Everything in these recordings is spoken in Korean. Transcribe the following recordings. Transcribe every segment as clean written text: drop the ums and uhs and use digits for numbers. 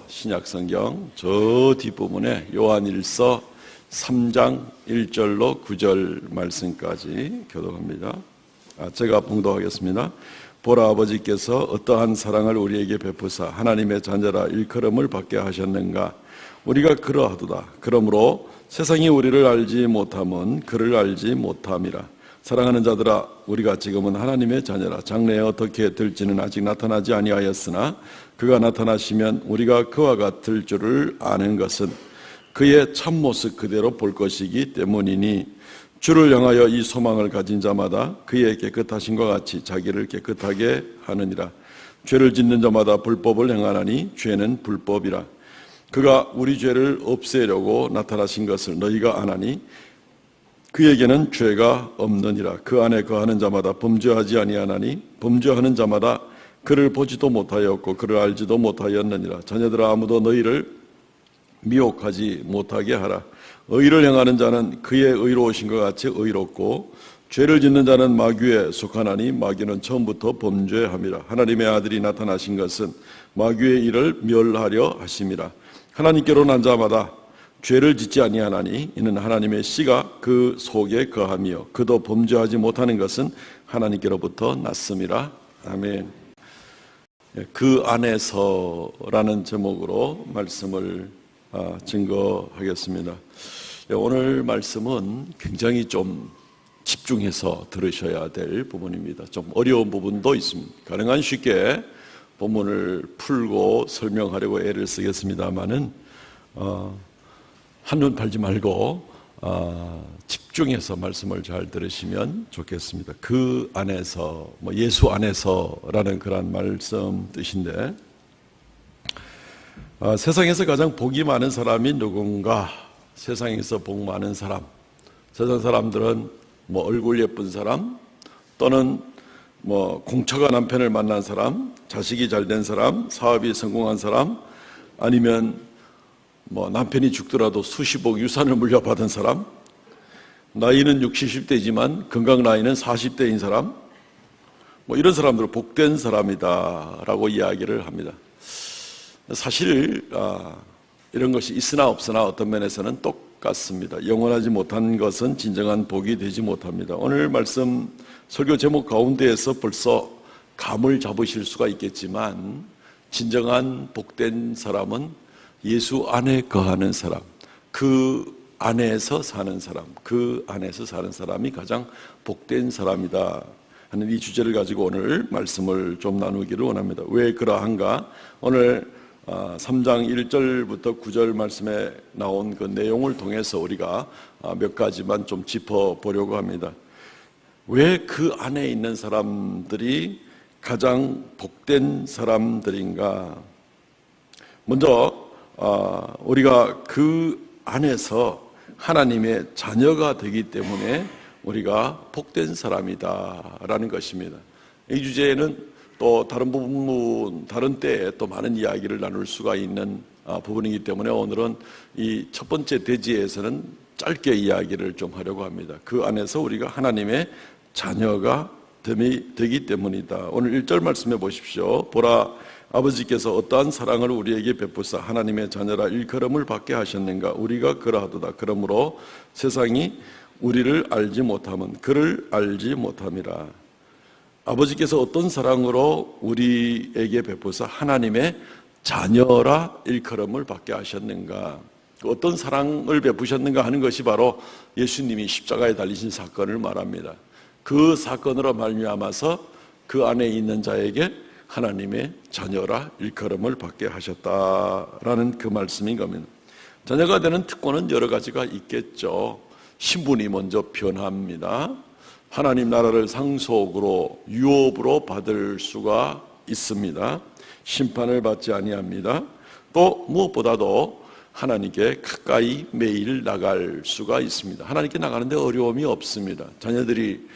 신약성경 저 뒷부분에 요한일서 3장 1절로 9절 말씀까지 교독합니다. 제가 봉독하겠습니다. 보라, 아버지께서 어떠한 사랑을 우리에게 베푸사 하나님의 자녀라 일컬음을 받게 하셨는가. 우리가 그러하도다. 그러므로 세상이 우리를 알지 못함은 그를 알지 못함이라. 사랑하는 자들아, 우리가 지금은 하나님의 자녀라. 장래에 어떻게 될지는 아직 나타나지 아니하였으나 그가 나타나시면 우리가 그와 같을 줄을 아는 것은 그의 참모습 그대로 볼 것이기 때문이니, 주를 향하여 이 소망을 가진 자마다 그의 깨끗하심과 같이 자기를 깨끗하게 하느니라. 죄를 짓는 자마다 불법을 행하나니 죄는 불법이라. 그가 우리 죄를 없애려고 나타나신 것을 너희가 아나니 그에게는 죄가 없느니라. 그 안에 거하는 자마다 범죄하지 아니하나니 범죄하는 자마다 그를 보지도 못하였고 그를 알지도 못하였느니라. 자녀들아, 아무도 너희를 미혹하지 못하게 하라. 의를 행하는 자는 그의 의로우신 것 같이 의롭고 죄를 짓는 자는 마귀에 속하나니 마귀는 처음부터 범죄함이라. 하나님의 아들이 나타나신 것은 마귀의 일을 멸하려 하심이라. 하나님께로 난 자마다 죄를 짓지 아니하나니 이는 하나님의 씨가 그 속에 거하며 그도 범죄하지 못하는 것은 하나님께로부터 났음이라. 아멘. 그 안에서라는 제목으로 말씀을 증거하겠습니다. 오늘 말씀은 굉장히 좀 집중해서 들으셔야 될 부분입니다. 좀 어려운 부분도 있습니다. 가능한 쉽게 본문을 풀고 설명하려고 애를 쓰겠습니다만은 한눈 팔지 말고 집중해서 말씀을 잘 들으시면 좋겠습니다. 그 안에서, 예수 안에서라는 그런 말씀 뜻인데, 세상에서 가장 복이 많은 사람이 누군가? 세상에서 복 많은 사람, 세상 사람들은 얼굴 예쁜 사람, 또는 공처가 남편을 만난 사람, 자식이 잘된 사람, 사업이 성공한 사람, 아니면 남편이 죽더라도 수십억 유산을 물려받은 사람, 나이는 60, 70대지만 건강 나이는 40대인 사람, 이런 사람들은 복된 사람이다 라고 이야기를 합니다. 사실 이런 것이 있으나 없으나 어떤 면에서는 똑같습니다. 영원하지 못한 것은 진정한 복이 되지 못합니다. 오늘 말씀 설교 제목 가운데에서 벌써 감을 잡으실 수가 있겠지만, 진정한 복된 사람은 예수 안에 거하는 사람, 그 안에서 사는 사람, 그 안에서 사는 사람이 가장 복된 사람이다 하는 이 주제를 가지고 오늘 말씀을 좀 나누기를 원합니다. 왜 그러한가? 오늘 3장 1절부터 9절 말씀에 나온 그 내용을 통해서 우리가 몇 가지만 좀 짚어보려고 합니다. 왜 그 안에 있는 사람들이 가장 복된 사람들인가? 먼저 우리가 그 안에서 하나님의 자녀가 되기 때문에 우리가 복된 사람이다라는 것입니다. 이 주제에는 또 다른 부분, 다른 때에 또 많은 이야기를 나눌 수가 있는 부분이기 때문에 오늘은 이 첫 번째 대지에서는 짧게 이야기를 좀 하려고 합니다. 그 안에서 우리가 하나님의 자녀가 되기 때문이다. 오늘 1절 말씀해 보십시오. 보라, 아버지께서 어떠한 사랑을 우리에게 베푸사 하나님의 자녀라 일컬음을 받게 하셨는가. 우리가 그러하도다. 그러므로 세상이 우리를 알지 못함은 그를 알지 못함이라. 아버지께서 어떤 사랑으로 우리에게 베푸사 하나님의 자녀라 일컬음을 받게 하셨는가. 어떤 사랑을 베푸셨는가 하는 것이 바로 예수님이 십자가에 달리신 사건을 말합니다. 그 사건으로 말미암아서 그 안에 있는 자에게 하나님의 자녀라 일컬음을 받게 하셨다라는 그 말씀인 겁니다. 자녀가 되는 특권은 여러 가지가 있겠죠. 신분이 먼저 변합니다. 하나님 나라를 상속으로, 유업으로 받을 수가 있습니다. 심판을 받지 아니합니다. 또 무엇보다도 하나님께 가까이 매일 나갈 수가 있습니다. 하나님께 나가는데 어려움이 없습니다. 자녀들이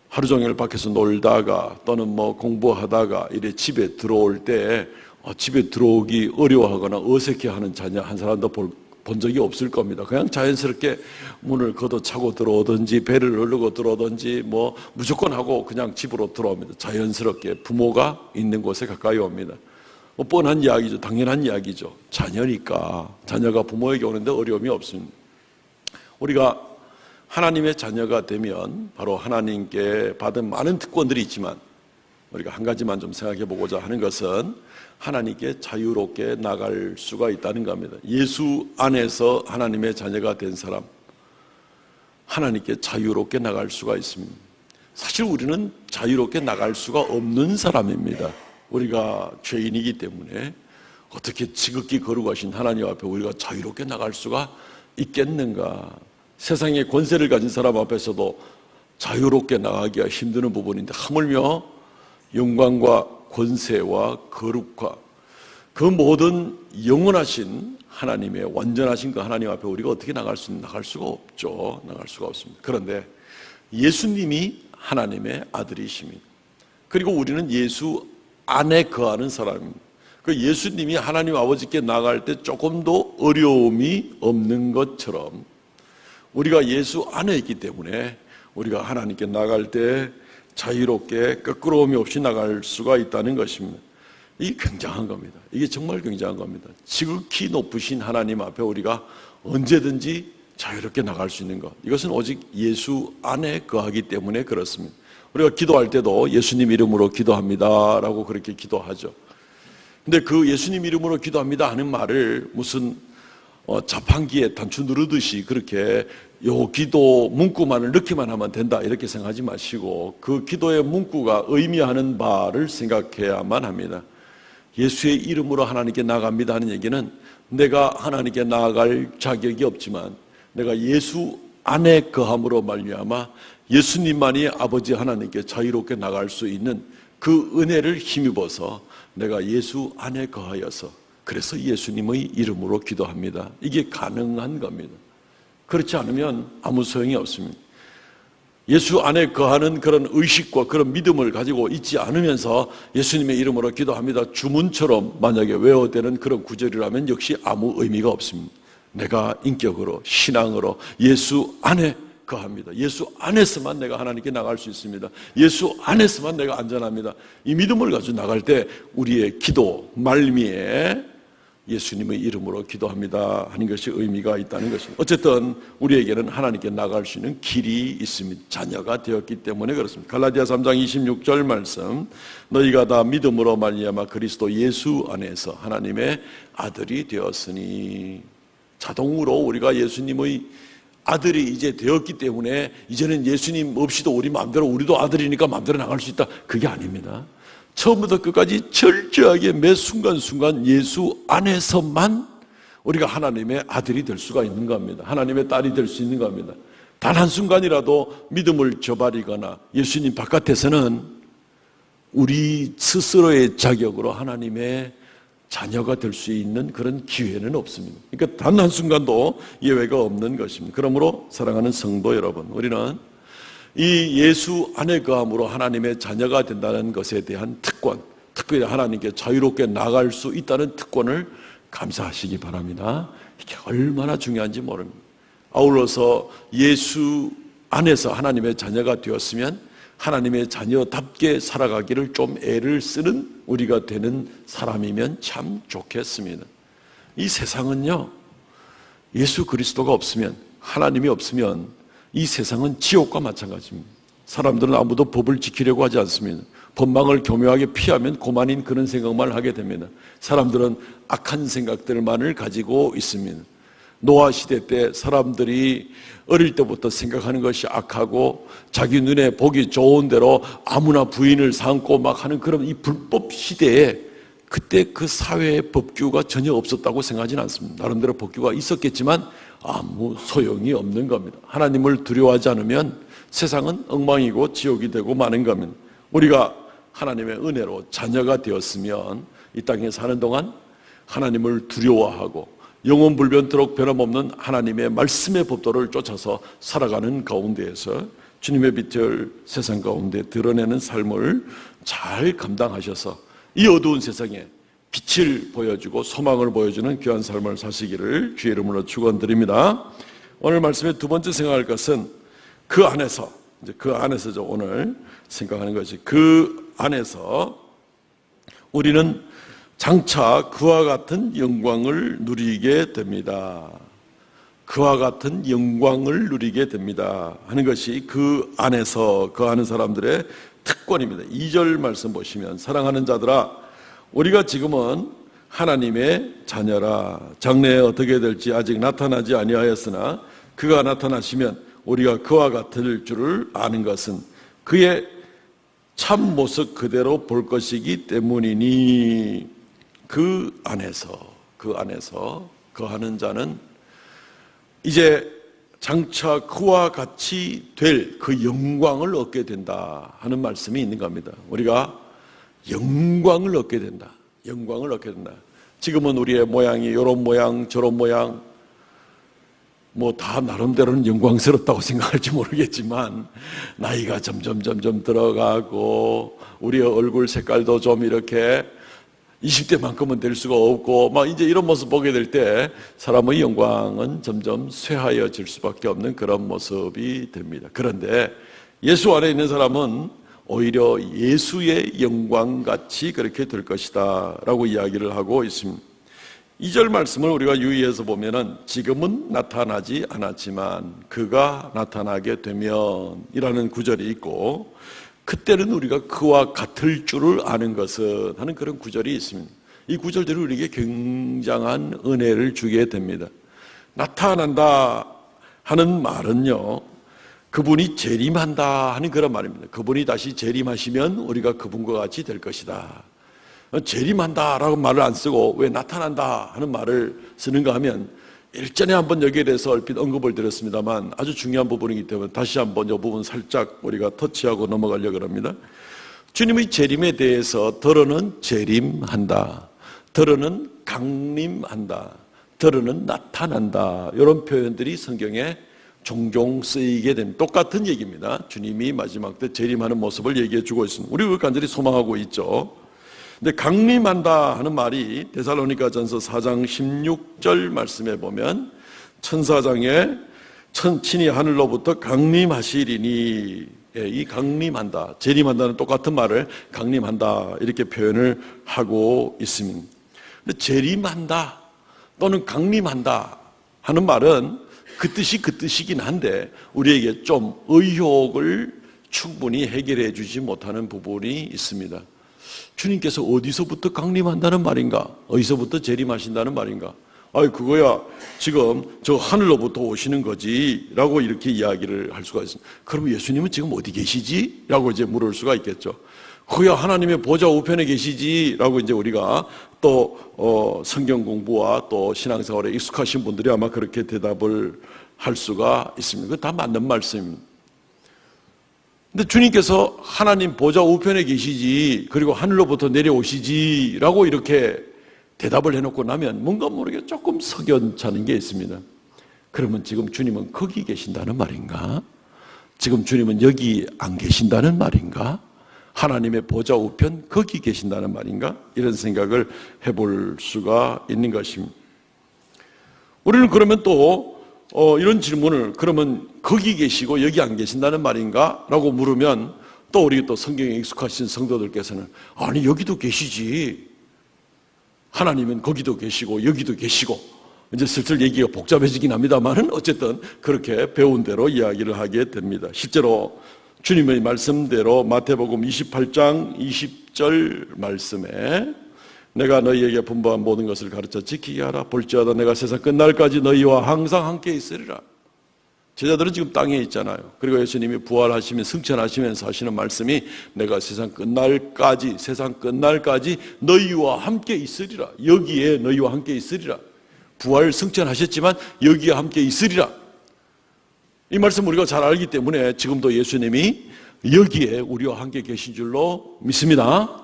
하루 종일 밖에서 놀다가 또는 공부하다가 이래 집에 들어올 때 집에 들어오기 어려워하거나 어색해하는 자녀 한 사람도 본 적이 없을 겁니다. 그냥 자연스럽게 문을 걷어차고 들어오든지 배를 누르고 들어오든지 무조건 하고 그냥 집으로 들어옵니다. 자연스럽게 부모가 있는 곳에 가까이 옵니다. 뻔한 이야기죠. 당연한 이야기죠. 자녀니까 자녀가 부모에게 오는데 어려움이 없습니다. 우리가 하나님의 자녀가 되면 바로 하나님께 받은 많은 특권들이 있지만 우리가 한 가지만 좀 생각해 보고자 하는 것은 하나님께 자유롭게 나갈 수가 있다는 겁니다. 예수 안에서 하나님의 자녀가 된 사람, 하나님께 자유롭게 나갈 수가 있습니다. 사실 우리는 자유롭게 나갈 수가 없는 사람입니다. 우리가 죄인이기 때문에 어떻게 지극히 거룩하신 하나님 앞에 우리가 자유롭게 나갈 수가 있겠는가? 세상의 권세를 가진 사람 앞에서도 자유롭게 나가기가 힘든 부분인데 하물며 영광과 권세와 거룩과 그 모든 영원하신 하나님의 완전하신 그 하나님 앞에 우리가 어떻게 나갈 수가 없죠. 나갈 수가 없습니다. 그런데 예수님이 하나님의 아들이십니다. 그리고 우리는 예수 안에 거하는 사람입니다. 그 예수님이 하나님 아버지께 나갈 때 조금도 어려움이 없는 것처럼 우리가 예수 안에 있기 때문에 우리가 하나님께 나갈 때 자유롭게 거끄러움이 없이 나갈 수가 있다는 것입니다. 이게 굉장한 겁니다. 이게 정말 굉장한 겁니다. 지극히 높으신 하나님 앞에 우리가 언제든지 자유롭게 나갈 수 있는 것, 이것은 오직 예수 안에 거하기 때문에 그렇습니다. 우리가 기도할 때도 예수님 이름으로 기도합니다 라고 그렇게 기도하죠. 근데 그 예수님 이름으로 기도합니다 하는 말을 무슨 자판기에 단추 누르듯이 그렇게 요 기도 문구만을 넣기만 하면 된다 이렇게 생각하지 마시고 그 기도의 문구가 의미하는 바를 생각해야만 합니다. 예수의 이름으로 하나님께 나아갑니다 하는 얘기는 내가 하나님께 나아갈 자격이 없지만 내가 예수 안에 거함으로 말미암아 예수님만이 아버지 하나님께 자유롭게 나갈 수 있는 그 은혜를 힘입어서 내가 예수 안에 거하여서 그래서 예수님의 이름으로 기도합니다. 이게 가능한 겁니다. 그렇지 않으면 아무 소용이 없습니다. 예수 안에 거하는 그런 의식과 그런 믿음을 가지고 있지 않으면서 예수님의 이름으로 기도합니다 주문처럼 만약에 외워되는 그런 구절이라면 역시 아무 의미가 없습니다. 내가 인격으로 신앙으로 예수 안에 거합니다. 예수 안에서만 내가 하나님께 나갈 수 있습니다. 예수 안에서만 내가 안전합니다. 이 믿음을 가지고 나갈 때 우리의 기도 말미에 예수님의 이름으로 기도합니다 하는 것이 의미가 있다는 것입니다. 어쨌든 우리에게는 하나님께 나갈 수 있는 길이 있습니다. 자녀가 되었기 때문에 그렇습니다. 갈라디아 3장 26절 말씀, 너희가 다 믿음으로 말미암아 그리스도 예수 안에서 하나님의 아들이 되었으니, 자동으로 우리가 예수님의 아들이 이제 되었기 때문에 이제는 예수님 없이도 우리 마음대로, 우리도 아들이니까 마음대로 나갈 수 있다, 그게 아닙니다. 처음부터 끝까지 철저하게 매 순간순간 예수 안에서만 우리가 하나님의 아들이 될 수가 있는 겁니다. 하나님의 딸이 될 수 있는 겁니다. 단 한순간이라도 믿음을 저버리거나 예수님 바깥에서는 우리 스스로의 자격으로 하나님의 자녀가 될 수 있는 그런 기회는 없습니다. 그러니까 단 한순간도 예외가 없는 것입니다. 그러므로 사랑하는 성도 여러분, 우리는 이 예수 안에 거함으로 하나님의 자녀가 된다는 것에 대한 특권, 특별히 하나님께 자유롭게 나갈 수 있다는 특권을 감사하시기 바랍니다. 이게 얼마나 중요한지 모릅니다. 아울러서 예수 안에서 하나님의 자녀가 되었으면 하나님의 자녀답게 살아가기를 좀 애를 쓰는 우리가 되는 사람이면 참 좋겠습니다. 이 세상은요, 예수 그리스도가 없으면, 하나님이 없으면 이 세상은 지옥과 마찬가지입니다. 사람들은 아무도 법을 지키려고 하지 않습니다. 법망을 교묘하게 피하면 고만인 그런 생각만 하게 됩니다. 사람들은 악한 생각들만을 가지고 있습니다. 노아 시대 때 사람들이 어릴 때부터 생각하는 것이 악하고 자기 눈에 보기 좋은 대로 아무나 부인을 삼고 막 하는 그런 이 불법 시대에 그때 그 사회의 법규가 전혀 없었다고 생각하지는 않습니다. 나름대로 법규가 있었겠지만 아무 소용이 없는 겁니다. 하나님을 두려워하지 않으면 세상은 엉망이고 지옥이 되고 마는 겁니다. 우리가 하나님의 은혜로 자녀가 되었으면 이 땅에 사는 동안 하나님을 두려워하고 영원불변토록 변함없는 하나님의 말씀의 법도를 쫓아서 살아가는 가운데에서 주님의 빛을 세상 가운데 드러내는 삶을 잘 감당하셔서 이 어두운 세상에 빛을 보여주고 소망을 보여주는 귀한 삶을 사시기를 주의 이름으로 축원드립니다. 오늘 말씀의 두 번째 생각할 것은 그 안에서, 이제 그 안에서죠. 오늘 생각하는 것이 그 안에서 우리는 장차 그와 같은 영광을 누리게 됩니다. 그와 같은 영광을 누리게 됩니다 하는 것이 그 안에서 거하는 사람들의 특권입니다. 2절 말씀 보시면 사랑하는 자들아 우리가 지금은 하나님의 자녀라. 장래에 어떻게 될지 아직 나타나지 아니하였으나 그가 나타나시면 우리가 그와 같을 줄을 아는 것은 그의 참 모습 그대로 볼 것이기 때문이니 그 안에서 거하는 자는 이제 장차 그와 같이 될 그 영광을 얻게 된다 하는 말씀이 있는 겁니다. 우리가 영광을 얻게 된다. 영광을 얻게 된다. 지금은 우리의 모양이 이런 모양 저런 모양 뭐 다 나름대로는 영광스럽다고 생각할지 모르겠지만 나이가 점점 들어가고 우리의 얼굴 색깔도 좀 이렇게 20대만큼은 될 수가 없고 막 이제 이런 모습 보게 될 때 사람의 영광은 점점 쇠하여질 수밖에 없는 그런 모습이 됩니다. 그런데 예수 안에 있는 사람은 오히려 예수의 영광같이 그렇게 될 것이다 라고 이야기를 하고 있습니다. 2절 말씀을 우리가 유의해서 보면은 지금은 나타나지 않았지만 그가 나타나게 되면 이라는 구절이 있고 그때는 우리가 그와 같을 줄을 아는 것은 하는 그런 구절이 있습니다. 이 구절들이 우리에게 굉장한 은혜를 주게 됩니다. 나타난다 하는 말은요 그분이 재림한다 하는 그런 말입니다. 그분이 다시 재림하시면 우리가 그분과 같이 될 것이다. 재림한다라고 말을 안 쓰고 왜 나타난다 하는 말을 쓰는가 하면 일전에 한번 여기에 대해서 얼핏 언급을 드렸습니다만 아주 중요한 부분이기 때문에 다시 한번 이 부분 살짝 우리가 터치하고 넘어가려고 합니다. 주님의 재림에 대해서 더러는 재림한다, 더러는 강림한다, 더러는 나타난다 이런 표현들이 성경에 종종 쓰이게 됩니다. 똑같은 얘기입니다. 주님이 마지막 때 재림하는 모습을 얘기해 주고 있습니다. 우리 간절히 소망하고 있죠. 근데 강림한다 하는 말이 데살로니가전서 4장 16절 말씀에 보면 천사장에 친히 하늘로부터 강림하시리니 이 강림한다, 재림한다는 똑같은 말을 강림한다 이렇게 표현을 하고 있습니다. 근데 재림한다 또는 강림한다 하는 말은 그 뜻이긴 한데 우리에게 좀 의혹을 충분히 해결해 주지 못하는 부분이 있습니다. 주님께서 어디서부터 강림한다는 말인가? 어디서부터 재림하신다는 말인가? 그거야 지금 저 하늘로부터 오시는 거지 라고 이렇게 이야기를 할 수가 있습니다. 그럼 예수님은 지금 어디 계시지? 라고 이제 물을 수가 있겠죠. 그야 하나님의 보좌 우편에 계시지 라고 이제 우리가 또 성경 공부와 또 신앙생활에 익숙하신 분들이 아마 그렇게 대답을 할 수가 있습니다. 그거 다 맞는 말씀입니다. 근데 주님께서 하나님 보좌 우편에 계시지 그리고 하늘로부터 내려오시지 라고 이렇게 대답을 해놓고 나면 뭔가 모르게 조금 석연찮은 게 있습니다. 그러면 지금 주님은 거기 계신다는 말인가? 지금 주님은 여기 안 계신다는 말인가? 하나님의 보좌 우편 거기 계신다는 말인가? 이런 생각을 해볼 수가 있는 것입니다. 우리는 그러면 또 이런 질문을 그러면 거기 계시고 여기 안 계신다는 말인가? 라고 물으면 또 우리 또 성경에 익숙하신 성도들께서는 아니 여기도 계시지 하나님은 거기도 계시고 여기도 계시고 이제 슬슬 얘기가 복잡해지긴 합니다만은 어쨌든 그렇게 배운 대로 이야기를 하게 됩니다. 실제로 주님의 말씀대로 마태복음 28장 20절 말씀에 내가 너희에게 분부한 모든 것을 가르쳐 지키게 하라. 볼지어다 내가 세상 끝날까지 너희와 항상 함께 있으리라. 제자들은 지금 땅에 있잖아요. 그리고 예수님이 부활하시면 승천하시면서 하시는 말씀이 내가 세상 끝날까지 너희와 함께 있으리라. 여기에 너희와 함께 있으리라. 부활 승천하셨지만 여기에 함께 있으리라. 이 말씀 우리가 잘 알기 때문에 지금도 예수님이 여기에 우리와 함께 계신 줄로 믿습니다.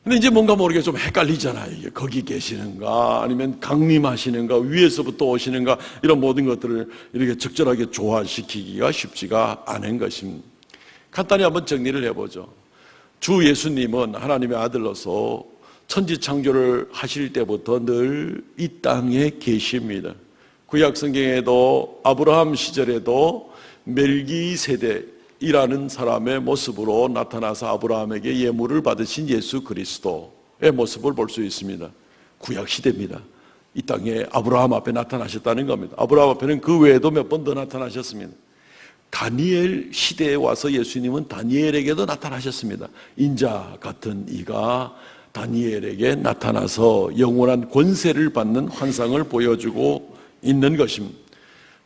근데 이제 뭔가 모르게 좀 헷갈리잖아요. 이게 거기 계시는가 아니면 강림하시는가 위에서부터 오시는가 이런 모든 것들을 이렇게 적절하게 조화시키기가 쉽지가 않은 것입니다. 간단히 한번 정리를 해보죠. 주 예수님은 하나님의 아들로서 천지창조를 하실 때부터 늘 이 땅에 계십니다. 구약 성경에도 아브라함 시절에도 멜기세덱이라는 사람의 모습으로 나타나서 아브라함에게 예물을 받으신 예수 그리스도, 모습을 볼 수 있습니다. 구약 시대입니다. 이 땅에 아브라함 앞에 나타나셨다는 겁니다. 아브라함 앞에는 그 외에도 몇 번 더 나타나셨습니다. 다니엘 시대에 와서 예수님은 다니엘에게도 나타나셨습니다. 인자 같은 이가 다니엘에게 나타나서 영원한 권세를 받는 환상을 보여주고 있는 것입니다.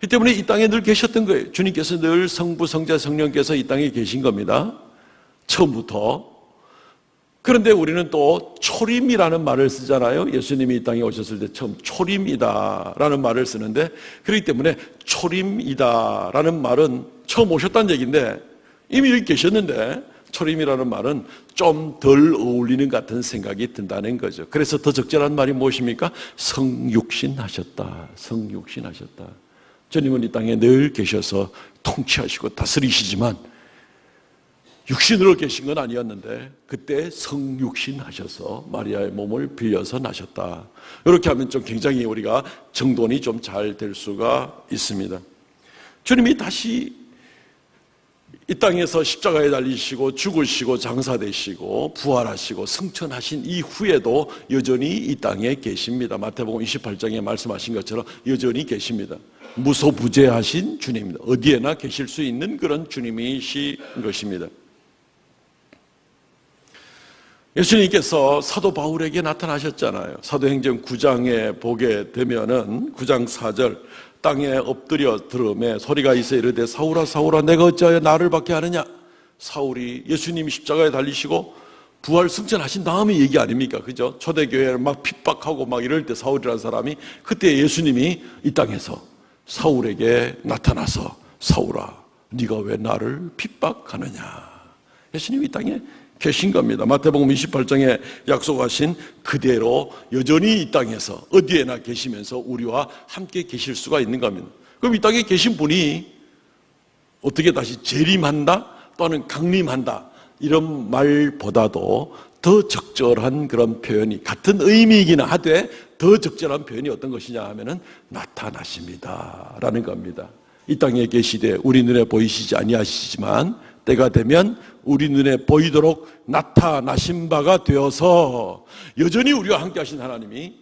그 때문에 이 땅에 늘 계셨던 거예요. 주님께서 늘 성부, 성자, 성령께서 이 땅에 계신 겁니다. 처음부터. 그런데 우리는 또 초림이라는 말을 쓰잖아요. 예수님이 이 땅에 오셨을 때 처음 초림이다라는 말을 쓰는데, 그렇기 때문에 초림이다라는 말은 처음 오셨다는 얘기인데 이미 여기 계셨는데 초림이라는 말은 좀 덜 어울리는 같은 생각이 든다는 거죠. 그래서 더 적절한 말이 무엇입니까? 성육신하셨다. 성육신하셨다. 주님은 이 땅에 늘 계셔서 통치하시고 다스리시지만 육신으로 계신 건 아니었는데 그때 성육신하셔서 마리아의 몸을 빌려서 나셨다. 이렇게 하면 좀 굉장히 우리가 정돈이 좀 잘 될 수가 있습니다. 주님이 다시 이 땅에서 십자가에 달리시고 죽으시고 장사되시고 부활하시고 승천하신 이후에도 여전히 이 땅에 계십니다. 마태복음 28장에 말씀하신 것처럼 여전히 계십니다. 무소부재하신 주님입니다. 어디에나 계실 수 있는 그런 주님이신 것입니다. 예수님께서 사도 바울에게 나타나셨잖아요. 사도행전 9장에 보게 되면은 9장 4절, 땅에 엎드려 들음에 소리가 있어 이르되 사울아 사울아 내가 어찌하여 나를 박해 하느냐. 사울이 예수님이 십자가에 달리시고 부활 승천하신 다음에 얘기 아닙니까? 그죠? 초대교회를 막 핍박하고 막 이럴 때 사울이라는 사람이, 그때 예수님이 이 땅에서 사울에게 나타나서 사울아 네가 왜 나를 핍박하느냐. 예수님이 이 땅에 계신 겁니다. 마태복음 28장에 약속하신 그대로 여전히 이 땅에서 어디에나 계시면서 우리와 함께 계실 수가 있는 겁니다. 그럼 이 땅에 계신 분이 어떻게 다시 재림한다 또는 강림한다 이런 말보다도 더 적절한 그런 표현이, 같은 의미이긴 하되 더 적절한 표현이 어떤 것이냐 하면은 나타나십니다 라는 겁니다. 이 땅에 계시되 우리 눈에 보이시지 아니하시지만 때가 되면 우리 눈에 보이도록 나타나신 바가 되어서 여전히 우리와 함께 하신 하나님이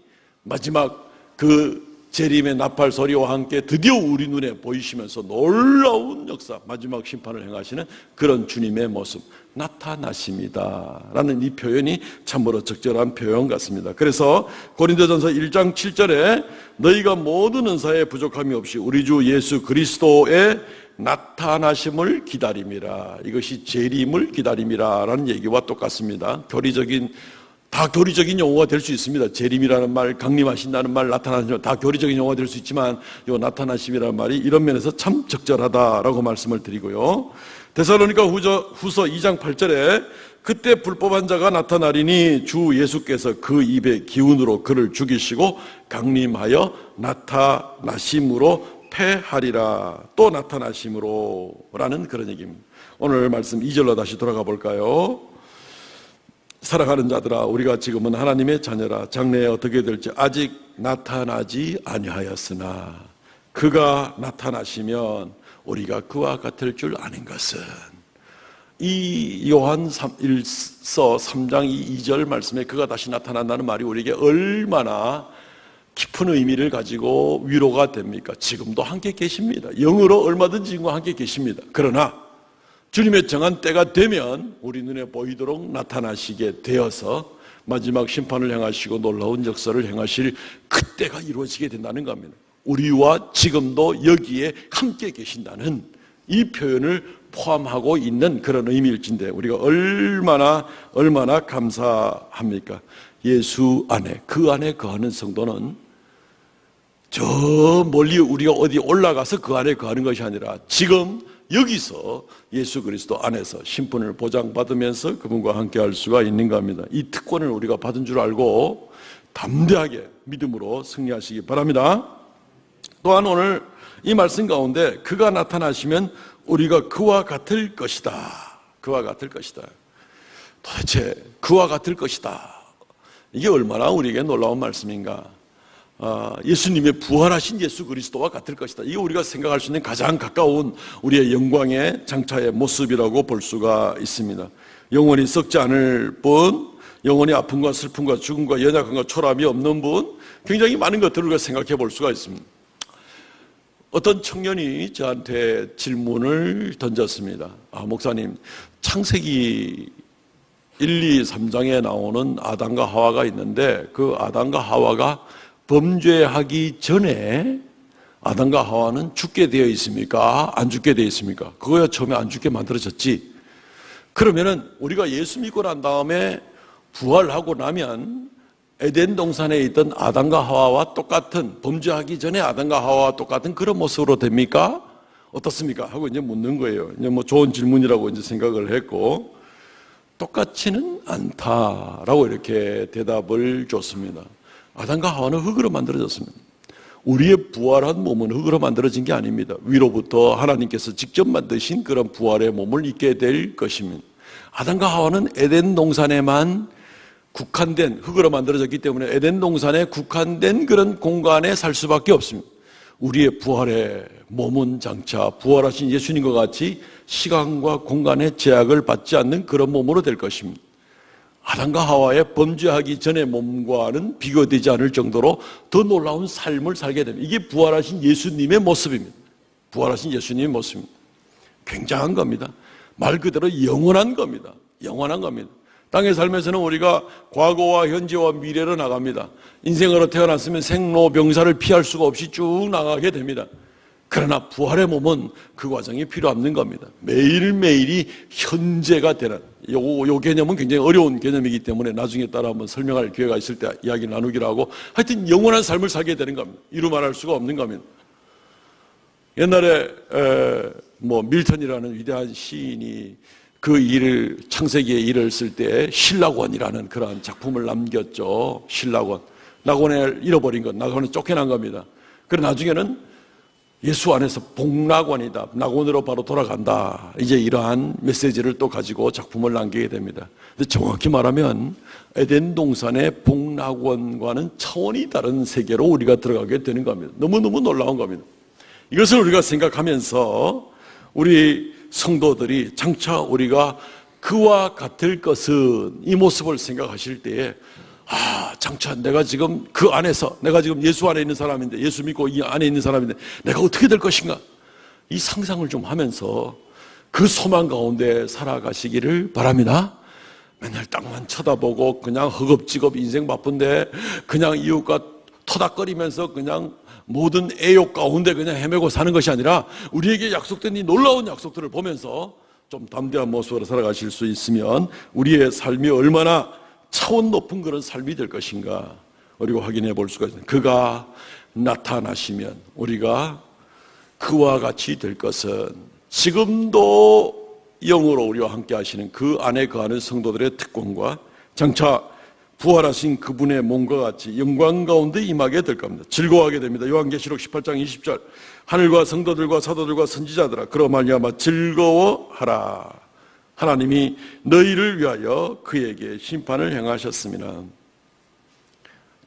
마지막 그 재림의 나팔 소리와 함께 드디어 우리 눈에 보이시면서 놀라운 역사, 마지막 심판을 행하시는 그런 주님의 모습, 나타나십니다 라는 이 표현이 참으로 적절한 표현 같습니다. 그래서 고린도전서 1장 7절에 너희가 모든 은사에 부족함이 없이 우리 주 예수 그리스도의 나타나심을 기다림이라, 이것이 재림을 기다림이라 라는 얘기와 똑같습니다. 다 교리적인 용어가 될 수 있습니다. 재림이라는 말, 강림하신다는 말, 나타나시는 말, 다 교리적인 용어가 될 수 있지만 이 나타나심이라는 말이 이런 면에서 참 적절하다라고 말씀을 드리고요. 데살로니가 후서 2장 8절에 그때 불법한 자가 나타나리니 주 예수께서 그 입의 기운으로 그를 죽이시고 강림하여 나타나심으로 패하리라. 또 나타나심으로 라는 그런 얘기입니다. 오늘 말씀 2절로 다시 돌아가 볼까요? 사랑하는 자들아 우리가 지금은 하나님의 자녀라. 장래에 어떻게 될지 아직 나타나지 아니하였으나 그가 나타나시면 우리가 그와 같을 줄 아는 것은, 이 요한 1서 3장 2절 말씀에 그가 다시 나타난다는 말이 우리에게 얼마나 깊은 의미를 가지고 위로가 됩니까? 지금도 함께 계십니다. 영으로 얼마든지 지금과 함께 계십니다. 그러나 주님의 정한 때가 되면 우리 눈에 보이도록 나타나시게 되어서 마지막 심판을 행하시고 놀라운 역사를 행하실 그때가 이루어지게 된다는 겁니다. 우리와 지금도 여기에 함께 계신다는 이 표현을 포함하고 있는 그런 의미일진데 우리가 얼마나 감사합니까? 예수 안에, 그 안에 거하는 성도는 저 멀리 우리가 어디 올라가서 그 안에 거하는 것이 아니라 지금 여기서 예수 그리스도 안에서 신분을 보장받으면서 그분과 함께 할 수가 있는 겁니다. 이 특권을 우리가 받은 줄 알고 담대하게 믿음으로 승리하시기 바랍니다. 또한 오늘 이 말씀 가운데 그가 나타나시면 우리가 그와 같을 것이다. 그와 같을 것이다. 도대체 그와 같을 것이다. 이게 얼마나 우리에게 놀라운 말씀인가. 예수님의 부활하신 예수 그리스도와 같을 것이다. 이게 우리가 생각할 수 있는 가장 가까운 우리의 영광의 장차의 모습이라고 볼 수가 있습니다. 영원히 썩지 않을 뿐 영혼의 아픔과 슬픔과 죽음과 연약함과 초라함이 없는 분, 굉장히 많은 것들을 우리가 생각해 볼 수가 있습니다. 어떤 청년이 저한테 질문을 던졌습니다. 목사님, 창세기 1, 2, 3장에 나오는 아담과 하와가 있는데 그 아담과 하와가 범죄하기 전에 아담과 하와는 죽게 되어 있습니까? 안 죽게 되어 있습니까? 그거야 처음에 안 죽게 만들어졌지. 그러면은 우리가 예수 믿고 난 다음에 부활하고 나면 에덴 동산에 있던 아담과 하와와 똑같은, 범죄하기 전에 아담과 하와와 똑같은 그런 모습으로 됩니까? 어떻습니까? 하고 이제 묻는 거예요. 이제 뭐 좋은 질문이라고 이제 생각을 했고, 똑같지는 않다라고 이렇게 대답을 줬습니다. 아담과 하와는 흙으로 만들어졌습니다. 우리의 부활한 몸은 흙으로 만들어진 게 아닙니다. 위로부터 하나님께서 직접 만드신 그런 부활의 몸을 입게 될 것입니다. 아담과 하와는 에덴 동산에만 국한된, 흙으로 만들어졌기 때문에 에덴 동산에 국한된 그런 공간에 살 수밖에 없습니다. 우리의 부활의 몸은 장차 부활하신 예수님과 같이 시간과 공간의 제약을 받지 않는 그런 몸으로 될 것입니다. 아담과 하와의 범죄하기 전의 몸과는 비교되지 않을 정도로 더 놀라운 삶을 살게 됩니다. 이게 부활하신 예수님의 모습입니다. 부활하신 예수님의 모습입니다. 굉장한 겁니다. 말 그대로 영원한 겁니다. 영원한 겁니다. 땅에 살면서는 우리가 과거와 현재와 미래로 나갑니다. 인생으로 태어났으면 생로병사를 피할 수가 없이 쭉 나가게 됩니다. 그러나 부활의 몸은 그 과정이 필요 없는 겁니다. 매일매일이 현재가 되는, 요 개념은 굉장히 어려운 개념이기 때문에 나중에 따라 한번 설명할 기회가 있을 때 이야기 나누기로 하고, 하여튼 영원한 삶을 살게 되는 겁니다. 이루 말할 수가 없는 겁니다. 옛날에 밀턴이라는 위대한 시인이 그 일을, 창세기의 일을 쓸 때 신라권이라는 그런 작품을 남겼죠. 신라권. 낙원을 잃어버린 것, 낙원은 쫓겨난 겁니다. 그래 나중에는 예수 안에서 복낙원이다, 낙원으로 바로 돌아간다, 이제 이러한 메시지를 또 가지고 작품을 남기게 됩니다. 근데 정확히 말하면 에덴 동산의 복낙원과는 차원이 다른 세계로 우리가 들어가게 되는 겁니다. 너무너무 놀라운 겁니다. 이것을 우리가 생각하면서 우리 성도들이 장차 우리가 그와 같을 것은, 이 모습을 생각하실 때에 장차 내가 지금 그 안에서, 내가 지금 예수 안에 있는 사람인데, 예수 믿고 이 안에 있는 사람인데 내가 어떻게 될 것인가, 이 상상을 좀 하면서 그 소망 가운데 살아가시기를 바랍니다. 맨날 땅만 쳐다보고 그냥 허겁지겁 인생 바쁜데 그냥 이웃과 토닥거리면서 그냥 모든 애욕 가운데 그냥 헤매고 사는 것이 아니라 우리에게 약속된 이 놀라운 약속들을 보면서 좀 담대한 모습으로 살아가실 수 있으면 우리의 삶이 얼마나 차원 높은 그런 삶이 될 것인가 우리가 확인해 볼 수가 있습니다. 그가 나타나시면 우리가 그와 같이 될 것은, 지금도 영으로 우리와 함께 하시는 그 안에 거하는 성도들의 특권과 장차 부활하신 그분의 몸과 같이 영광 가운데 임하게 될 겁니다. 즐거워하게 됩니다. 요한계시록 18장 20절, 하늘과 성도들과 사도들과 선지자들아 그로 말미암아 즐거워하라. 하나님이 너희를 위하여 그에게 심판을 행하셨습니다.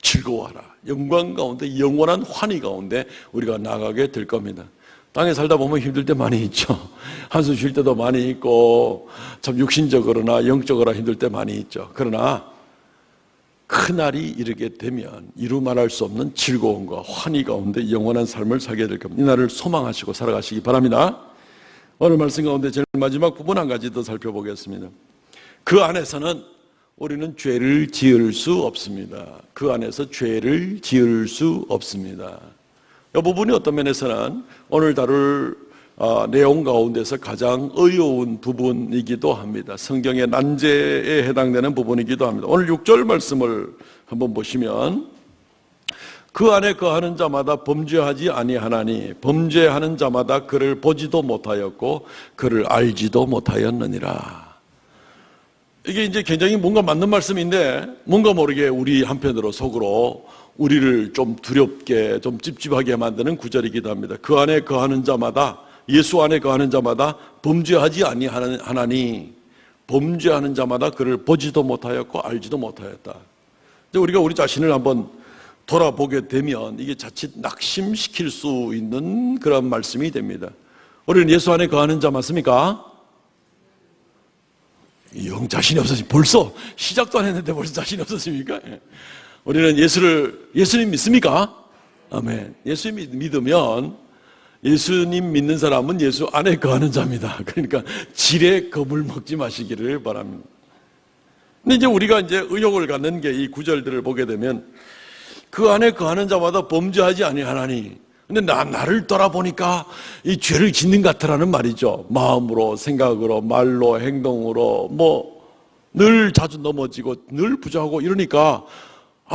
즐거워하라. 영광 가운데, 영원한 환희 가운데 우리가 나가게 될 겁니다. 땅에 살다 보면 힘들 때 많이 있죠. 한숨 쉴 때도 많이 있고 참 육신적으로나 영적으로 힘들 때 많이 있죠. 그러나 그날이 이르게 되면 이루 말할 수 없는 즐거움과 환희 가운데 영원한 삶을 살게 될 겁니다. 이 날을 소망하시고 살아가시기 바랍니다. 오늘 말씀 가운데 제일 마지막 부분 한 가지 더 살펴보겠습니다. 그 안에서는 우리는 죄를 지을 수 없습니다. 그 안에서 죄를 지을 수 없습니다. 이 부분이 어떤 면에서는 오늘 다룰 내용 가운데서 가장 어려운 부분이기도 합니다. 성경의 난제에 해당되는 부분이기도 합니다. 오늘 6절 말씀을 한번 보시면, 그 안에 거하는 자마다 범죄하지 아니하나니 범죄하는 자마다 그를 보지도 못하였고 그를 알지도 못하였느니라. 이게 이제 굉장히 뭔가 맞는 말씀인데 뭔가 모르게 우리 한편으로 속으로 우리를 좀 두렵게, 좀 찝찝하게 만드는 구절이기도 합니다. 그 안에 거하는 자마다, 예수 안에 거하는 자마다 범죄하지 아니하나니 범죄하는 자마다 그를 보지도 못하였고 알지도 못하였다. 우리가 우리 자신을 한번 돌아보게 되면 이게 자칫 낙심시킬 수 있는 그런 말씀이 됩니다. 우리는 예수 안에 거하는 자 맞습니까? 영 자신이 없어지 벌써 시작도 안 했는데 벌써 자신이 없어집니까? 우리는 예수님 믿습니까? 아멘. 예수님 믿으면 예수님 믿는 사람은 예수 안에 거하는 자입니다. 그러니까 지레 겁을 먹지 마시기를 바랍니다. 근데 이제 우리가 이제 의욕을 갖는 게 이 구절들을 보게 되면 그 안에 거하는 자마다 범죄하지 아니하나니. 근데 나를 돌아보니까 이 죄를 짓는 것 같으라는 말이죠. 마음으로, 생각으로, 말로, 행동으로, 늘 자주 넘어지고, 늘 부족하고 이러니까,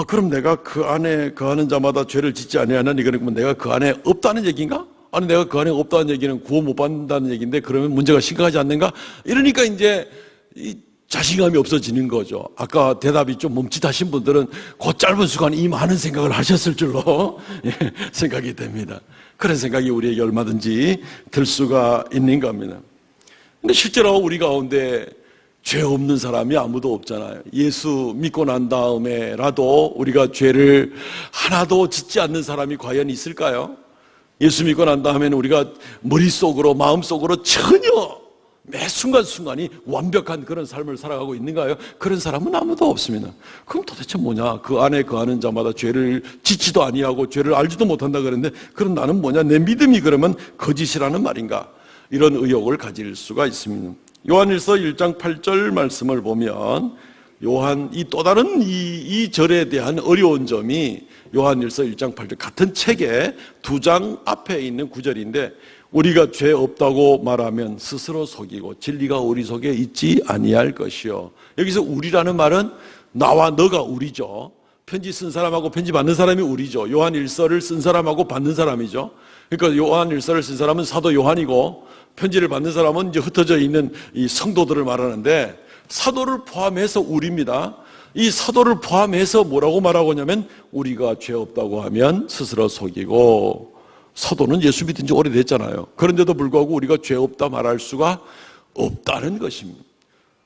그럼 내가 그 안에 거하는 자마다 죄를 짓지 아니하나니, 그러면 내가 그 안에 없다는 얘기인가? 아니, 내가 그 안에 없다는 얘기는 구원 못 받는다는 얘기인데, 그러면 문제가 심각하지 않는가? 이러니까 이제, 자신감이 없어지는 거죠. 아까 대답이 좀 멈칫하신 분들은 그 짧은 시간에 이 많은 생각을 하셨을 줄로 생각이 됩니다. 그런 생각이 우리에게 얼마든지 들 수가 있는 겁니다. 근데 실제로 우리 가운데 죄 없는 사람이 아무도 없잖아요. 예수 믿고 난 다음에라도 우리가 죄를 하나도 짓지 않는 사람이 과연 있을까요? 예수 믿고 난 다음에는 우리가 머릿속으로 마음속으로 전혀 매 순간순간이 완벽한 그런 삶을 살아가고 있는가요? 그런 사람은 아무도 없습니다. 그럼 도대체 뭐냐? 그 안에 거하는 자마다 죄를 짓지도 아니하고 죄를 알지도 못한다 그랬는데 그럼 나는 뭐냐? 내 믿음이 그러면 거짓이라는 말인가? 이런 의혹을 가질 수가 있습니다. 요한일서 1장 8절 말씀을 보면 요한 이 또 다른 이 절에 대한 어려운 점이 요한일서 1장 8절 같은 책의 2장 앞에 있는 구절인데 우리가 죄 없다고 말하면 스스로 속이고 진리가 우리 속에 있지 아니할 것이요. 여기서 우리라는 말은 나와 너가 우리죠. 편지 쓴 사람하고 편지 받는 사람이 우리죠. 요한일서를 쓴 사람하고 받는 사람이죠. 그러니까 요한일서를 쓴 사람은 사도 요한이고 편지를 받는 사람은 이제 흩어져 있는 이 성도들을 말하는데 사도를 포함해서 우리입니다. 이 사도를 포함해서 뭐라고 말하고 있냐면 우리가 죄 없다고 하면 스스로 속이고 사도는 예수 믿은 지 오래됐잖아요. 그런데도 불구하고 우리가 죄 없다 말할 수가 없다는 것입니다.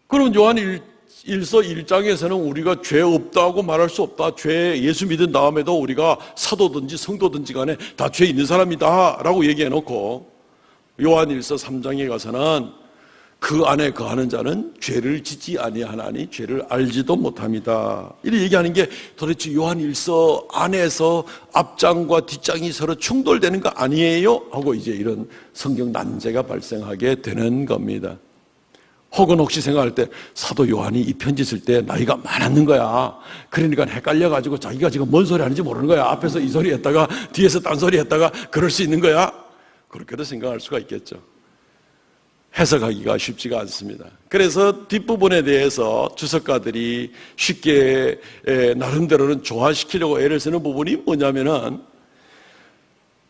그럼 요한 1서 1장에서는 우리가 죄 없다고 말할 수 없다. 예수 믿은 다음에도 우리가 사도든지 성도든지 간에 다 죄 있는 사람이다 라고 얘기해 놓고 요한 1서 3장에 가서는 그 안에 거하는 자는 죄를 짓지 아니하나니 죄를 알지도 못합니다. 이렇게 얘기하는 게 도대체 요한 1서 안에서 앞장과 뒷장이 서로 충돌되는 거 아니에요? 하고 이제 이런 성경 난제가 발생하게 되는 겁니다. 혹은 혹시 생각할 때 사도 요한이 이 편지 쓸 때 나이가 많았는 거야. 그러니까 헷갈려가지고 자기가 지금 뭔 소리 하는지 모르는 거야. 앞에서 이 소리 했다가 뒤에서 딴 소리 했다가 그럴 수 있는 거야. 그렇게도 생각할 수가 있겠죠. 해석하기가 쉽지가 않습니다. 그래서 뒷부분에 대해서 주석가들이 쉽게 나름대로는 조화시키려고 애를 쓰는 부분이 뭐냐면은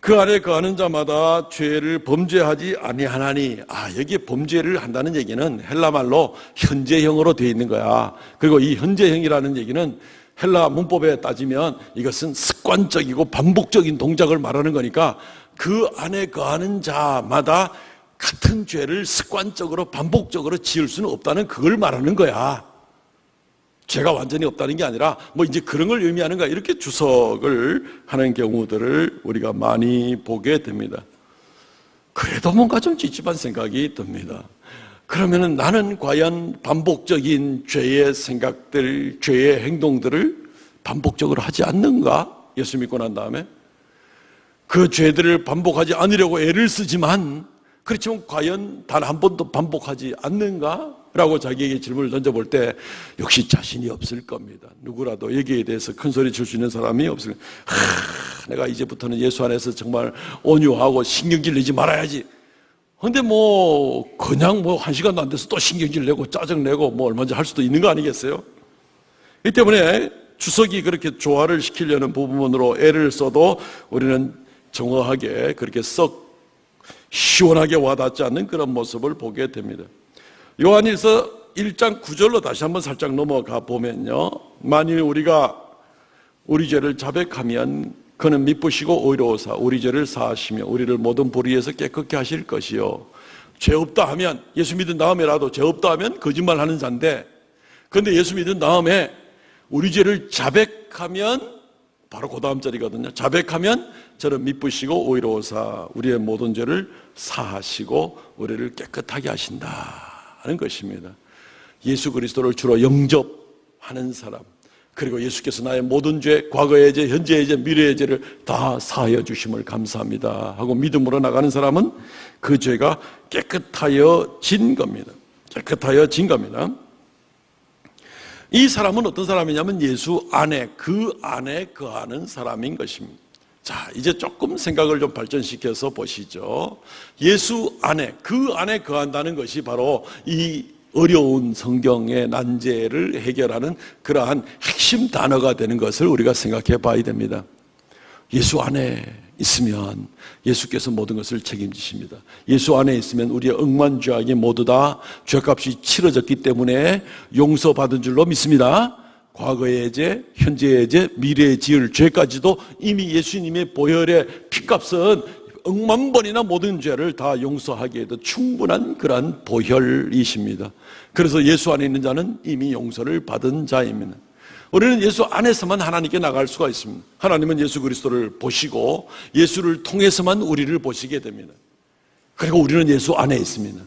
그 안에 거하는 자마다 죄를 범죄하지 아니하나니 여기에 범죄를 한다는 얘기는 헬라말로 현재형으로 되어 있는 거야. 그리고 이 현재형이라는 얘기는 헬라 문법에 따지면 이것은 습관적이고 반복적인 동작을 말하는 거니까 그 안에 거하는 자마다 같은 죄를 습관적으로 반복적으로 지을 수는 없다는 그걸 말하는 거야. 죄가 완전히 없다는 게 아니라 이제 그런 걸 의미하는 거야. 이렇게 주석을 하는 경우들을 우리가 많이 보게 됩니다. 그래도 뭔가 좀 찝찝한 생각이 듭니다. 그러면은 나는 과연 반복적인 죄의 생각들, 죄의 행동들을 반복적으로 하지 않는가? 예수 믿고 난 다음에 그 죄들을 반복하지 않으려고 애를 쓰지만 그렇지만 과연 단 한 번도 반복하지 않는가? 라고 자기에게 질문을 던져볼 때 역시 자신이 없을 겁니다. 누구라도 여기에 대해서 큰 소리 칠 수 있는 사람이 없을 겁니다. 내가 이제부터는 예수 안에서 정말 온유하고 신경질 내지 말아야지. 근데 그냥 1시간도 안 돼서 또 신경질 내고 짜증내고 얼마든지 할 수도 있는 거 아니겠어요? 이 때문에 주석이 그렇게 조화를 시키려는 부분으로 애를 써도 우리는 정확하게 그렇게 썩 시원하게 와닿지 않는 그런 모습을 보게 됩니다. 요한일서 1장 9절로 다시 한번 살짝 넘어가 보면요. 만일 우리가 우리 죄를 자백하면 그는 미쁘시고 의로우사 우리 죄를 사하시며 우리를 모든 불의에서 깨끗게 하실 것이요. 죄 없다 하면 예수 믿은 다음에라도 죄 없다 하면 거짓말하는 자인데 그런데 예수 믿은 다음에 우리 죄를 자백하면 바로 그 다음 절이거든요. 자백하면 저는 미쁘시고 의로우사 우리의 모든 죄를 사하시고 우리를 깨끗하게 하신다는 것입니다. 예수 그리스도를 주로 영접하는 사람, 그리고 예수께서 나의 모든 죄, 과거의 죄, 현재의 죄, 미래의 죄를 다 사하여 주심을 감사합니다 하고 믿음으로 나가는 사람은 그 죄가 깨끗하여진 겁니다. 깨끗하여진 겁니다. 이 사람은 어떤 사람이냐면 예수 안에, 그 안에 거하는 사람인 것입니다. 자, 이제 조금 생각을 좀 발전시켜서 보시죠. 예수 안에, 그 안에 거한다는 것이 바로 이 어려운 성경의 난제를 해결하는 그러한 핵심 단어가 되는 것을 우리가 생각해 봐야 됩니다. 예수 안에 있으면 예수께서 모든 것을 책임지십니다. 예수 안에 있으면 우리의 억만죄악이 모두 다 죄값이 치러졌기 때문에 용서받은 줄로 믿습니다. 과거의 죄, 현재의 죄, 미래에 지을 죄까지도 이미 예수님의 보혈의 피값은 억만 번이나 모든 죄를 다 용서하기에도 충분한 그러한 보혈이십니다. 그래서 예수 안에 있는 자는 이미 용서를 받은 자입니다. 우리는 예수 안에서만 하나님께 나갈 수가 있습니다. 하나님은 예수 그리스도를 보시고 예수를 통해서만 우리를 보시게 됩니다. 그리고 우리는 예수 안에 있습니다.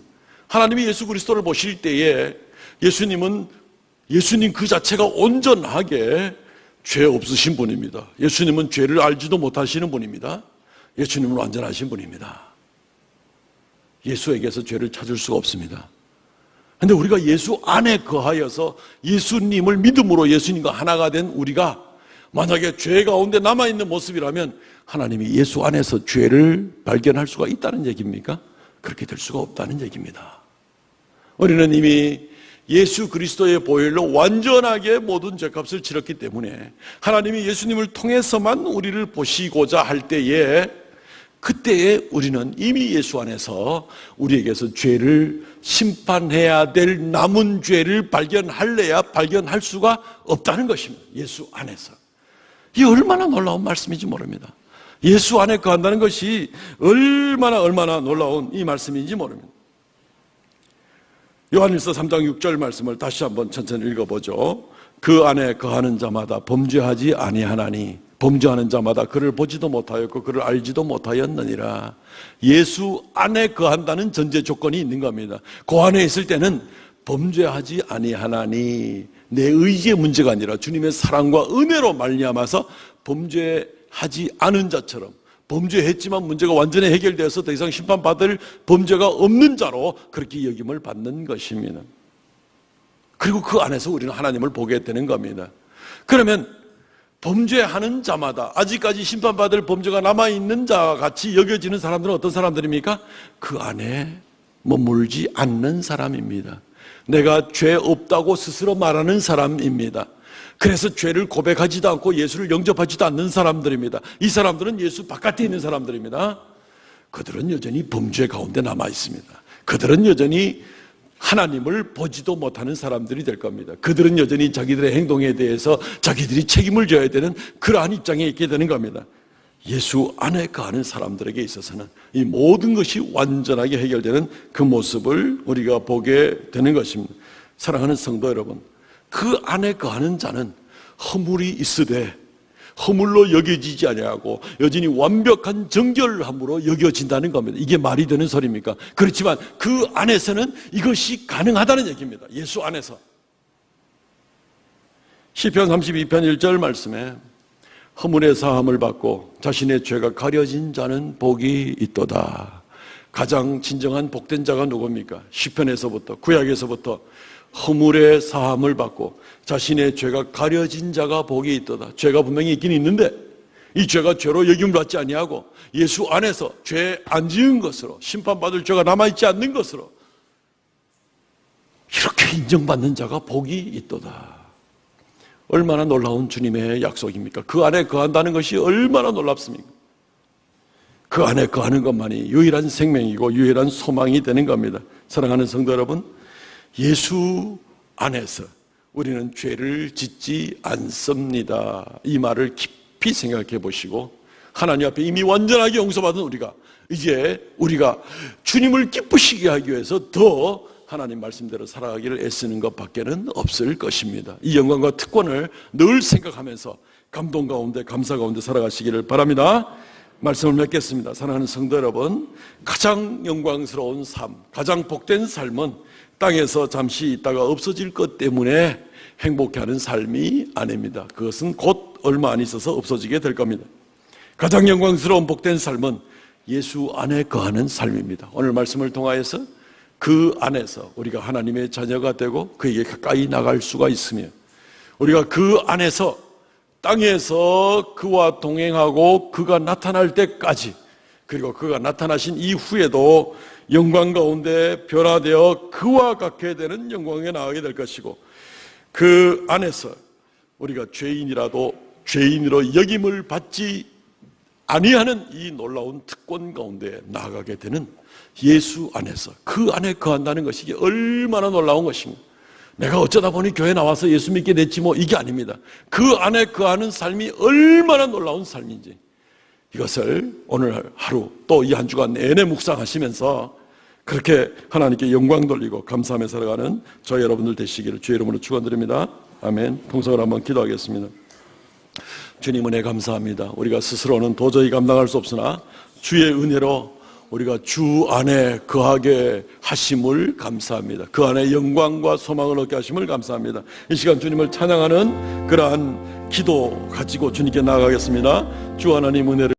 하나님이 예수 그리스도를 보실 때에 예수님 그 자체가 온전하게 죄 없으신 분입니다. 예수님은 죄를 알지도 못하시는 분입니다. 예수님은 완전하신 분입니다. 예수에게서 죄를 찾을 수가 없습니다. 그런데 우리가 예수 안에 거하여서 예수님을 믿음으로 예수님과 하나가 된 우리가 만약에 죄 가운데 남아있는 모습이라면 하나님이 예수 안에서 죄를 발견할 수가 있다는 얘기입니까? 그렇게 될 수가 없다는 얘기입니다. 우리는 이미 예수 그리스도의 보혈로 완전하게 모든 죄값을 치렀기 때문에 하나님이 예수님을 통해서만 우리를 보시고자 할 때에 그때에 우리는 이미 예수 안에서 우리에게서 죄를 심판해야 될 남은 죄를 발견할래야 발견할 수가 없다는 것입니다. 예수 안에서. 이 얼마나 놀라운 말씀인지 모릅니다. 예수 안에 거한다는 것이 얼마나 놀라운 이 말씀인지 모릅니다. 요한일서 3장 6절 말씀을 다시 한번 천천히 읽어보죠. 그 안에 거하는 자마다 범죄하지 아니하나니 범죄하는 자마다 그를 보지도 못하였고 그를 알지도 못하였느니라. 예수 안에 거한다는 전제 조건이 있는 겁니다. 그 안에 있을 때는 범죄하지 아니하나니, 내 의지의 문제가 아니라 주님의 사랑과 은혜로 말미암아서 범죄하지 않은 자처럼, 범죄했지만 문제가 완전히 해결되어서 더 이상 심판받을 범죄가 없는 자로 그렇게 여김을 받는 것입니다. 그리고 그 안에서 우리는 하나님을 보게 되는 겁니다. 그러면 범죄하는 자마다 아직까지 심판받을 범죄가 남아있는 자와 같이 여겨지는 사람들은 어떤 사람들입니까? 그 안에 머물지 않는 사람입니다. 내가 죄 없다고 스스로 말하는 사람입니다. 그래서 죄를 고백하지도 않고 예수를 영접하지도 않는 사람들입니다. 이 사람들은 예수 바깥에 있는 사람들입니다. 그들은 여전히 범죄 가운데 남아 있습니다. 그들은 여전히 하나님을 보지도 못하는 사람들이 될 겁니다. 그들은 여전히 자기들의 행동에 대해서 자기들이 책임을 져야 되는 그러한 입장에 있게 되는 겁니다. 예수 안에 거하는 사람들에게 있어서는 이 모든 것이 완전하게 해결되는 그 모습을 우리가 보게 되는 것입니다. 사랑하는 성도 여러분, 그 안에 거하는 자는 허물이 있으되 허물로 여겨지지 아니하고 여전히 완벽한 정결함으로 여겨진다는 겁니다. 이게 말이 되는 소리입니까? 그렇지만 그 안에서는 이것이 가능하다는 얘기입니다. 예수 안에서. 시편 32편 1절 말씀에 허물의 사함을 받고 자신의 죄가 가려진 자는 복이 있도다. 가장 진정한 복된 자가 누굽니까? 시편에서부터, 구약에서부터 허물의 사함을 받고 자신의 죄가 가려진 자가 복이 있도다. 죄가 분명히 있긴 있는데 이 죄가 죄로 여김을 받지 아니하고 예수 안에서 죄 안 지은 것으로, 심판받을 죄가 남아있지 않는 것으로 이렇게 인정받는 자가 복이 있도다. 얼마나 놀라운 주님의 약속입니까? 그 안에 거한다는 것이 얼마나 놀랍습니까? 그 안에 거하는 것만이 유일한 생명이고 유일한 소망이 되는 겁니다. 사랑하는 성도 여러분, 예수 안에서 우리는 죄를 짓지 않습니다. 이 말을 깊이 생각해 보시고 하나님 앞에 이미 완전하게 용서받은 이제 우리가 주님을 기쁘시게 하기 위해서 더 하나님 말씀대로 살아가기를 애쓰는 것밖에는 없을 것입니다. 이 영광과 특권을 늘 생각하면서 감동 가운데 감사 가운데 살아가시기를 바랍니다. 말씀을 맺겠습니다. 사랑하는 성도 여러분, 가장 영광스러운 삶, 가장 복된 삶은 땅에서 잠시 있다가 없어질 것 때문에 행복해하는 삶이 아닙니다. 그것은 곧 얼마 안 있어서 없어지게 될 겁니다. 가장 영광스러운 복된 삶은 예수 안에 거하는 삶입니다. 오늘 말씀을 통하여서 그 안에서 우리가 하나님의 자녀가 되고 그에게 가까이 나갈 수가 있으며, 우리가 그 안에서 땅에서 그와 동행하고 그가 나타날 때까지, 그리고 그가 나타나신 이후에도 영광 가운데 변화되어 그와 같게 되는 영광에 나가게 될 것이고, 그 안에서 우리가 죄인이라도 죄인으로 여김을 받지 아니하는 이 놀라운 특권 가운데 나아가게 되는 예수 안에서, 그 안에 거한다는 것이 얼마나 놀라운 것인가. 내가 어쩌다 보니 교회 나와서 예수 믿게 됐지 뭐 이게 아닙니다. 그 안에 거하는 삶이 얼마나 놀라운 삶인지, 이것을 오늘 하루 또 이 한 주간 내내 묵상하시면서 그렇게 하나님께 영광 돌리고 감사하며 살아가는 저희 여러분들 되시기를 주의 이름으로 축원드립니다. 아멘. 통성을 한번 기도하겠습니다. 주님 은혜 감사합니다. 우리가 스스로는 도저히 감당할 수 없으나 주의 은혜로 우리가 주 안에 거하게 하심을 감사합니다. 그 안에 영광과 소망을 얻게 하심을 감사합니다. 이 시간 주님을 찬양하는 그러한 기도 가지고 주님께 나아가겠습니다. 주 하나님 은혜를